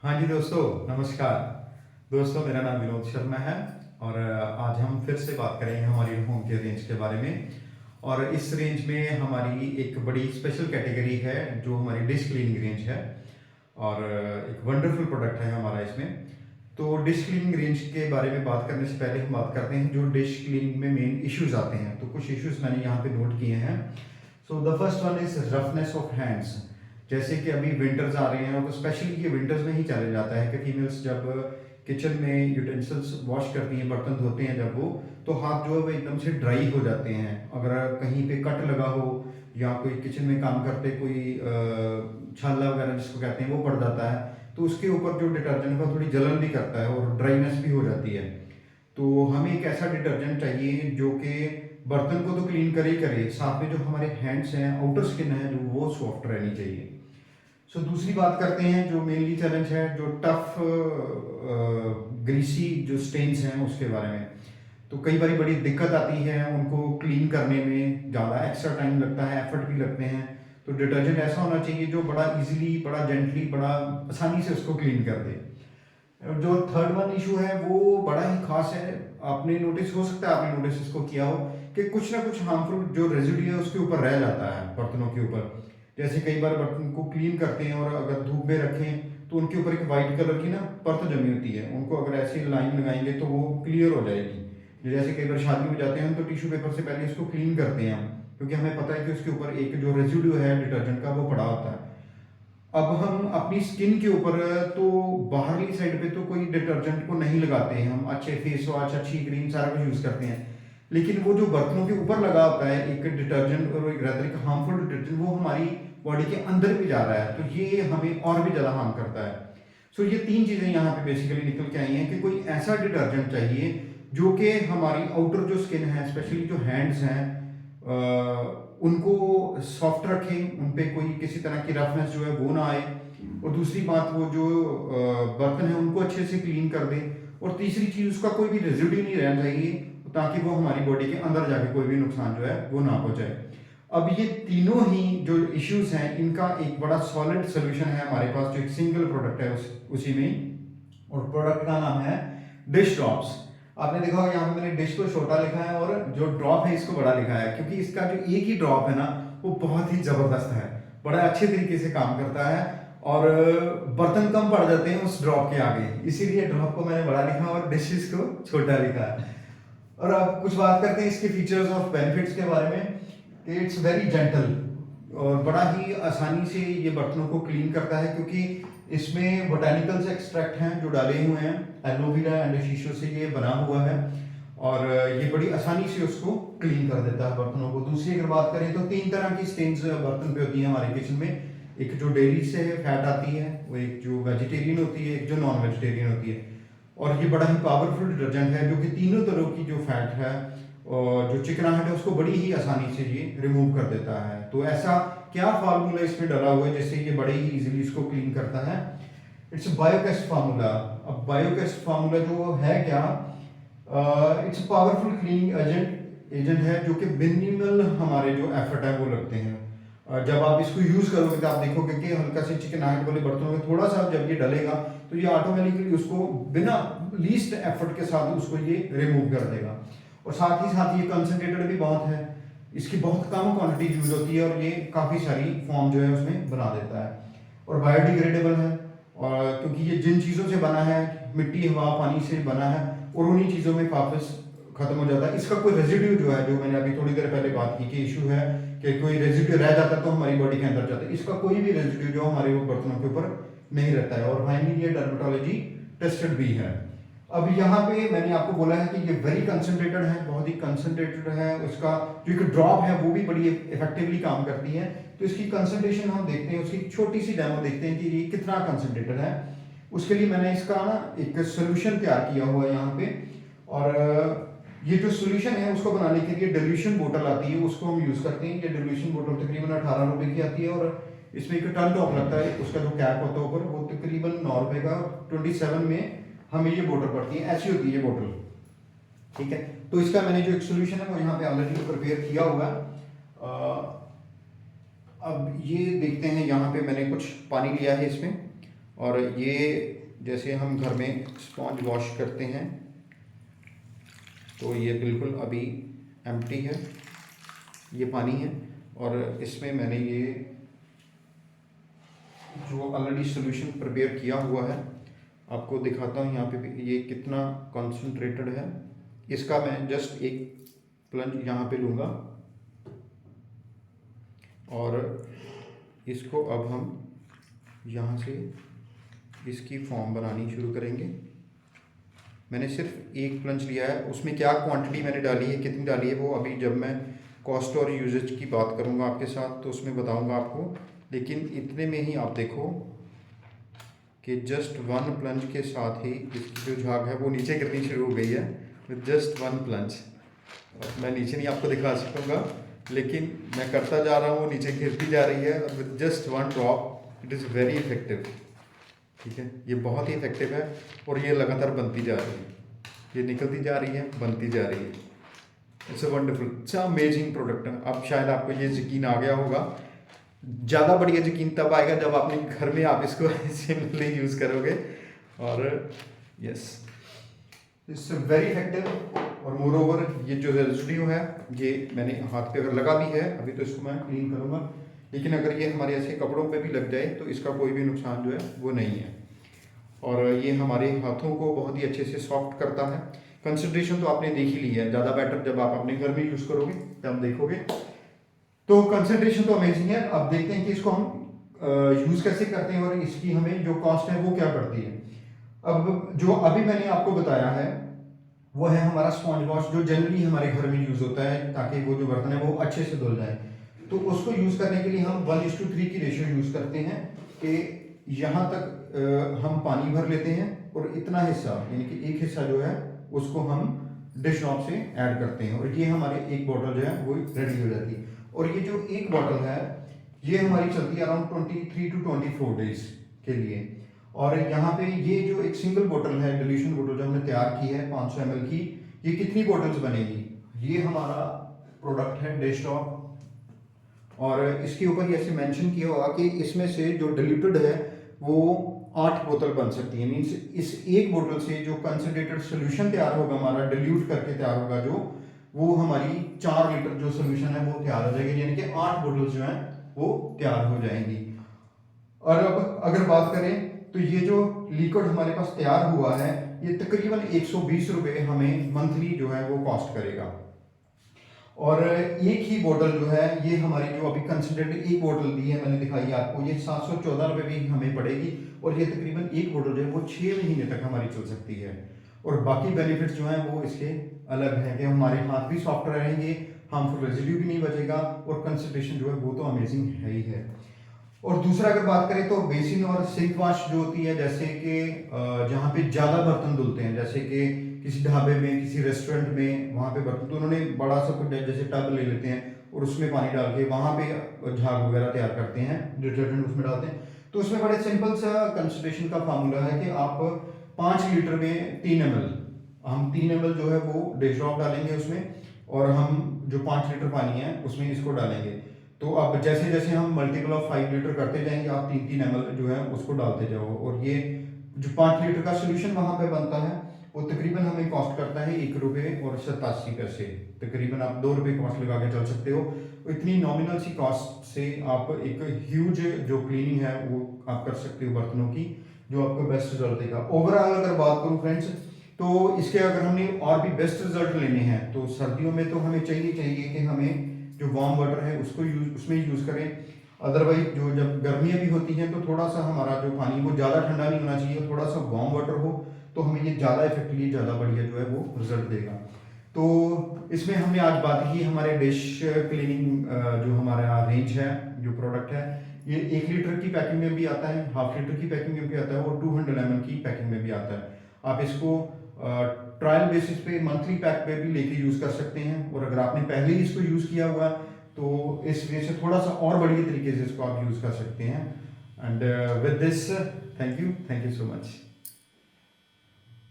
हाँ जी दोस्तों, नमस्कार। दोस्तों, मेरा नाम विनोद शर्मा है और आज हम फिर से बात करेंगे हमारी होम केयर रेंज के बारे में। और इस रेंज में हमारी एक बड़ी स्पेशल कैटेगरी है जो हमारी डिश क्लीनिंग रेंज है और एक वंडरफुल प्रोडक्ट है हमारा इसमें। तो डिश क्लीनिंग रेंज के बारे में बात करने से पहले हम बात करते हैं जो डिश क्लीनिंग में मेन इश्यूज आते हैं। तो कुछ इश्यूज मैंने यहाँ पे नोट किए हैं। So the first one is roughness of hands. जैसे कि अभी विंटर्स आ रहे हैं और तो स्पेशली ये विंटर्स में ही चले जाता है कि फीमेल्स जब किचन में यूटेंसिल्स वॉश करती हैं, बर्तन धोते हैं जब वो, तो हाथ जो है वो एकदम से ड्राई हो जाते हैं। अगर कहीं पे कट लगा हो या कोई किचन में काम करते कोई छाला वगैरह जिसको कहते हैं वो पड़ जाता है, तो उसके ऊपर जो डिटर्जेंट है थोड़ी जलन भी करता है और ड्राइनेस भी हो जाती है। तो हमें एक ऐसा डिटर्जेंट चाहिए जो कि बर्तन को तो क्लीन करे ही करे, साथ में जो हमारे हैंड्स हैं, आउटर स्किन है जो वो सॉफ्ट रहनी चाहिए। सो दूसरी बात करते हैं जो मेनली चैलेंज है, जो टफ ग्रीसी जो स्टेन्स हैं उसके बारे में। तो कई बार बड़ी दिक्कत आती है उनको क्लीन करने में, ज़्यादा एक्स्ट्रा टाइम लगता है, एफर्ट भी लगते हैं। तो डिटर्जेंट ऐसा होना चाहिए जो बड़ा इजीली, बड़ा जेंटली, बड़ा आसानी से उसको क्लीन कर दे। जो थर्ड वन इशू है वो बड़ा ही खास है। आपने नोटिस, हो सकता है आपने नोटिस इसको किया हो कि कुछ ना कुछ हार्मफुल जो रेजिड्यू है उसके ऊपर रह जाता है बर्तनों के ऊपर। जैसे कई बार बर्तन को क्लीन करते हैं और अगर धूप में रखें तो उनके ऊपर एक वाइट कलर की ना परत जमी होती है, उनको अगर ऐसी लाइन लगाएंगे तो वो क्लियर हो जाएगी। जैसे कई बार शादी में जाते हैं तो टिश्यू पेपर से पहले इसको क्लीन करते हैं हम, क्योंकि हमें पता है कि उसके ऊपर एक जो रेजिड्यू है डिटर्जेंट का वो पड़ा होता है। अब हम अपनी स्किन के ऊपर तो बाहरली साइड पे तो कोई डिटर्जेंट को नहीं लगाते हैं, हम अच्छे फेस वॉश, अच्छी क्रीम सारा कुछ यूज करते हैं। लेकिन वो जो बर्तनों के ऊपर लगा होता है एक डिटर्जेंट और एक rather एक हार्मफुल डिटर्जेंट, वो हमारी बॉडी के अंदर भी जा रहा है, तो ये हमें और भी ज्यादा हार्म करता है। सो ये तीन चीजें यहाँ पे बेसिकली निकल के आई हैं कि कोई ऐसा डिटर्जेंट चाहिए जो कि हमारी आउटर जो स्किन है, स्पेशली जो हैंड्स हैं, उनको सॉफ्ट रखें, उन पे कोई किसी तरह की रफनेस जो है वो ना आए। और दूसरी बात, वो जो बर्तन है उनको अच्छे से क्लीन कर दे। और तीसरी चीज, उसका कोई भी रेजिड्यू नहीं रहना चाहिए ताकि वो हमारी बॉडी के अंदर जाके कोई भी नुकसान जो है वो ना पहुंचाए। अब ये तीनों ही जो इश्यूज हैं इनका एक बड़ा सॉलिड सोल्यूशन है हमारे पास, जो एक सिंगल प्रोडक्ट है उसी में ही। और प्रोडक्ट का नाम है डिश ड्रॉप्स। आपने देखा होगा यहाँ पे मैंने डिश को छोटा लिखा है और जो ड्रॉप है इसको बड़ा लिखा है, क्योंकि इसका जो एक ही ड्रॉप है ना वो बहुत ही जबरदस्त है, बड़ा अच्छे तरीके से काम करता है और बर्तन कम पड़ जाते हैं उस ड्रॉप के आगे, इसीलिए ड्रॉप को मैंने बड़ा लिखा और डिशेस को छोटा लिखा है। और अब कुछ बात करते हैं इसके फीचर्स और बेनिफिट्स के बारे में। इट्स वेरी जेंटल और बड़ा ही आसानी से ये बर्तनों को क्लीन करता है, क्योंकि इसमें बोटानिकल्स एक्सट्रैक्ट हैं जो डाले हुए हैं, एलोवेरा एंड शीशो से ये बना हुआ है और ये बड़ी आसानी से उसको क्लीन कर देता है बर्तनों को। दूसरी अगर बात करें तो तीन तरह की स्टेन्स बर्तन पे होती हैं हमारे किचन में। एक जो डेयरी से फैट आती है, वो एक जो वेजिटेरियन होती है, एक जो नॉन वेजिटेरियन होती है। और ये बड़ा ही पावरफुल डिटर्जेंट है जो कि तीनों तरह की जो फैट है और जो चिकनाहट है उसको बड़ी ही आसानी से ये रिमूव कर देता है। तो ऐसा क्या फार्मूला इसमें डाला हुआ है जिससे ये बड़े ही इजीली इसको क्लीन करता है? It's biocast formula. अब बायोकेस्ट फार्मूला जो है क्या, इट्स पावरफुल क्लीनिंग एजेंट है जो कि मिनिमल हमारे जो एफर्ट है वो लगते हैं। जब आप इसको यूज करोगे तो आप देखोगे कि हल्का से चिकनाहट वाले बर्तनों में थोड़ा सा जब ये डलेगा तो ये ऑटोमेटिकली उसको बिना लीस्ट एफर्ट के साथ उसको ये रिमूव कर देगा। और साथ ही साथ ये कंसंट्रेटेड भी बहुत है, इसकी बहुत कम क्वांटिटी यूज होती है और ये काफ़ी सारी फॉर्म जो है उसमें बना देता है। और बायोडिग्रेडेबल है, और क्योंकि ये जिन चीज़ों से बना है, मिट्टी, हवा, पानी से बना है, और उन्हीं चीज़ों में वापस खत्म हो जाता है। इसका कोई रेजिड्यू जो है, जो मैंने अभी थोड़ी देर पहले बात की कि इशू है कि कोई रेजिड्यू रह जाता है तो हमारी बॉडी के अंदर जाता है, इसका कोई भी रेजिड्यू जो हमारे वो बर्तनों के ऊपर नहीं रहता है। और फाइनली ये डर्मेटोलॉजी टेस्टेड भी है। अब यहाँ पे मैंने आपको बोला है कि ये वेरी कंसंट्रेटेड है, बहुत ही कंसंट्रेटेड है। उसका जो एक ड्रॉप है वो भी बड़ी इफेक्टिवली काम करती है। तो इसकी कंसंट्रेशन हम देखते हैं, उसकी छोटी सी डेमो देखते हैं कि ये कितना कंसंट्रेटेड है। उसके लिए मैंने इसका ना एक सोल्यूशन तैयार किया हुआ है यहाँ पे। और ये जो सोल्यूशन है उसको बनाने के लिए डिल्यूशन बोतल आती है, उसको हम यूज करते हैं। ये डिल्यूशन बोतल तकरीबन 18 रुपए की आती है और इसमें एक टन टॉप लगता है, उसका जो कैप होता है ऊपर वो तकरीबन 9 रुपए का। 27 में हमें ये बोतल पड़ती है, ऐसी होती है ये बोतल, ठीक है। तो इसका मैंने जो एक सोल्यूशन है वो यहाँ पे ऑलरेडी प्रिपेयर किया हुआ है। अब ये देखते हैं, यहाँ पे मैंने कुछ पानी लिया है इसमें और ये जैसे हम घर में स्पॉन्ज वॉश करते हैं तो ये बिल्कुल अभी एम्प्टी है, ये पानी है। और इसमें मैंने ये जो ऑलरेडी सोल्यूशन प्रिपेयर किया हुआ है आपको दिखाता हूँ। यहाँ पे भी ये कितना कॉन्सेंट्रेटेड है। इसका मैं जस्ट एक प्लंज यहाँ पे लूँगा और इसको अब हम यहाँ से इसकी फॉर्म बनानी शुरू करेंगे। मैंने सिर्फ एक प्लंज लिया है, उसमें क्या क्वांटिटी मैंने डाली है, कितनी डाली है, वो अभी जब मैं कॉस्ट और यूजेज की बात करूँगा आपके साथ तो उसमें बताऊँगा आपको। लेकिन इतने में ही आप देखो कि जस्ट वन प्लंज के साथ ही इसकी जो झाग है वो नीचे गिरनी शुरू हो गई है विद जस्ट वन प्लंज। मैं नीचे नहीं आपको दिखा सकूँगा लेकिन मैं करता जा रहा हूँ, नीचे गिरती जा रही है और with just one drop it is very effective. ठीक है, ये बहुत ही इफेक्टिव है और ये लगातार बनती जा रही है, ये निकलती जा रही है, बनती जा रही है। It's a wonderful, it's amazing product. अब शायद आपको ये यकीन आ गया होगा। ज़्यादा बढ़िया यकीन तब आएगा जब अपने घर में आप इसको सिंपली यूज़ करोगे। और यस, इट्स वेरी इफेक्टिव। और मोर ओवर ये जो रेजिड्यू है ये मैंने हाथ पे अगर लगा भी है अभी तो इसको मैं क्लीन करूँगा, लेकिन अगर ये हमारे ऐसे कपड़ों पे भी लग जाए तो इसका कोई भी नुकसान जो है वो नहीं है। और ये हमारे हाथों को बहुत ही अच्छे से सॉफ्ट करता है। कंसंट्रेशन तो आपने देख ही ली है, ज़्यादा बेटर जब आप अपने घर में यूज़ करोगे तब देखोगे। तो कंसंट्रेशन तो अमेजिंग है। अब देखते हैं कि इसको हम यूज़ कैसे करते हैं और इसकी हमें जो कॉस्ट है वो क्या पड़ती है। अब जो अभी मैंने आपको बताया है वो है हमारा स्पॉन्ज वॉश, जो जनरली हमारे घर में यूज़ होता है ताकि वो जो बर्तन है वो अच्छे से धुल जाए। तो उसको यूज़ करने के लिए हम 1:3 की रेशियो यूज़ करते हैं कि यहाँ तक हम पानी भर लेते हैं और इतना हिस्सा यानी कि एक हिस्सा जो है उसको हम डिश नॉब से ऐड करते हैं और ये हमारे एक बोतल जो है वो रेडी हो जाती है। और ये जो एक बोतल है ये हमारी चलती है अराउंड 23 to 24 डेज के लिए। और यहाँ पे ये जो एक सिंगल बोतल है, डिल्यूशन बोतल जो हमने तैयार की है 500 ml की, ये कितनी बोतल्स बनेगी, ये हमारा प्रोडक्ट है डिश नॉब। और इसके ऊपर ये ऐसे मेंशन किया होगा कि इसमें से जो डिल्यूटेड है वो 8 बोतल बन सकती है। मीन्स इस एक बोतल से जो कंसंट्रेटेड सोल्यूशन तैयार होगा हमारा, डिल्यूट करके तैयार होगा जो, वो हमारी 4 लीटर जो सोल्यूशन है वो तैयार हो जाएगी, यानी कि 8 बोतल जो है वो तैयार हो जाएंगी। और अब अगर बात करें तो ये जो लिक्विड हमारे पास तैयार हुआ है ये तकरीबन 120 रुपये हमें मंथली जो है वो कॉस्ट करेगा। और एक ही बोतल जो है ये हमारी जो अभी कंसंट्रेटेड एक बोतल दी है मैंने दिखाई आपको, ये 714 रुपये भी हमें पड़ेगी। और ये तकरीबन एक बोतल जो है वो 6 महीने तक हमारी चल सकती है। और बाकी बेनिफिट्स जो हैं वो इसके अलग हैं कि हमारे हाथ भी सॉफ्ट रहेंगे, हार्मफुल रेजिड्यू भी नहीं बचेगा और कंसंट्रेशन जो है वो तो अमेजिंग है ही है। और दूसरा अगर बात करें तो बेसिन और सिंक वॉश जो होती है, जैसे कि जहाँ पे ज़्यादा बर्तन धुलते हैं, जैसे कि किसी ढाबे में, किसी रेस्टोरेंट में, वहाँ पे बर्तन तो उन्होंने बड़ा सा कुछ जैसे टब ले लेते हैं और उसमें पानी डाल के वहाँ पे झाग वगैरह तैयार करते हैं, डिटर्जेंट उसमें डालते हैं। तो उसमें बड़े सिंपल सा कंसंट्रेशन का फार्मूला है कि आप 5 लीटर में 3 ml, हम 3 ml जो है वो डिश ड्रॉप डालेंगे उसमें, और हम जो 5 लीटर पानी है उसमें इसको डालेंगे। तो अब जैसे जैसे हम मल्टीपल ऑफ 5 लीटर करते जाएंगे, आप 3-3 ml जो है उसको डालते जाओ। और ये जो 5 लीटर का सोल्यूशन वहाँ पे बनता है वो तकरीबन हमें कॉस्ट करता है 1 रुपये और 87 पैसे। तकरीबन आप 2 रुपये कॉस्ट लगा के चल सकते हो। इतनी नॉमिनल सी कॉस्ट से आप एक ह्यूज जो क्लीनिंग है वो आप कर सकते हो बर्तनों की, जो आपको बेस्ट रिजल्ट देगा। ओवरऑल अगर बात करूँ फ्रेंड्स, तो इसके अगर हमने और भी बेस्ट रिजल्ट लेने हैं तो सर्दियों में तो हमें चाहिए कि हमें जो वार्म वाटर है उसको उसमें यूज़ करें। अदरवाइज जो जब गर्मियाँ भी होती हैं तो थोड़ा सा हमारा जो पानी वो ज़्यादा ठंडा नहीं होना चाहिए, थोड़ा सा वार्म वाटर हो तो हमें ये ज़्यादा इफेक्टिवली ज़्यादा बढ़िया जो है वो रिजल्ट देगा। तो इसमें हमने आज बात की हमारे डिश क्लीनिंग जो हमारा रेंज है, जो प्रोडक्ट है, ये 1 लीटर की पैकिंग में भी आता है, हाफ लीटर की पैकिंग में भी आता है और 200 ml की पैकिंग में भी आता है। आप इसको ट्रायल बेसिस पे मंथली पैक पे भी लेके यूज़ कर सकते हैं। और अगर आपने पहले ही इसको यूज़ किया हुआ तो इस वे से थोड़ा सा और बढ़िया तरीके से इसको आप यूज़ कर सकते हैं। And with this thank you so much.